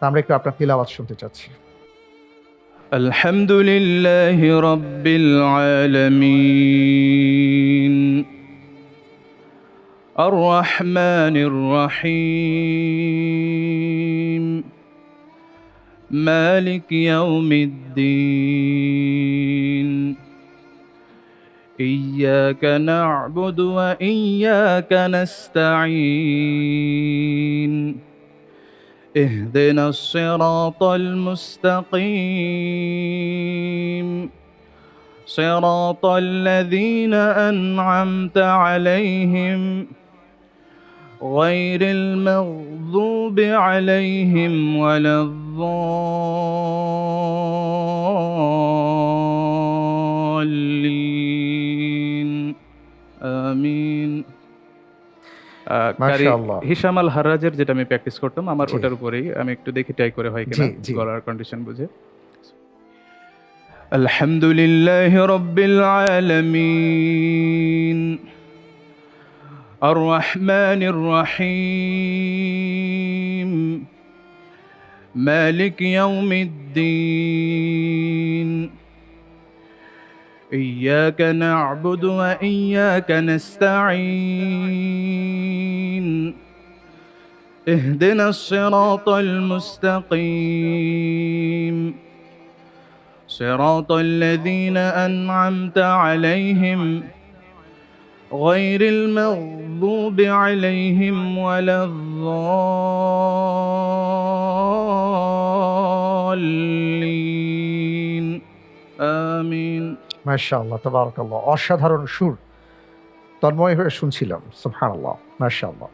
আমরা একটু আপনার তিলাওয়াত শুনতে চাচ্ছি। আলহামদুলিল্লাহি রাব্বিল আলামিন আর রহমানির রহিম মালিক ইয়াউমিদ্দিন ইয়্যাকা না'বুদু ওয়া ইয়্যাকা নাস্তাঈন اهدنا الصراط المستقيم صراط الذين أنعمت عليهم غير المغضوب عليهم ولا الضالين آمين। মাশাআল্লাহ। হিশাম আল হারাজের যেটা আমি প্র্যাকটিস করতাম আমার জি। ওটার উপরেই আমি একটু দেখি ট্রাই করে হয় কিনা জি, জি। গলার কন্ডিশন বুঝে। আলহামদুলিল্লাহি রাব্বিল আলামিন আর রহমানির রহিম মালিক ইয়াউমিদ্দিন ইয়্যাকা না'বুদু ওয়া ইয়্যাকা নাস্তাঈন اهدنا الصراط المستقيم صراط الذين أنعمت عليهم غير المغضوب عليهم ولا الضالين آمين। মাশাআল্লাহ, তাবারাকাল্লাহ। অসাধারণ সুর, তন্ময় হয়ে শুনছিলাম। সুবহানাল্লাহ, মাশাআল্লাহ।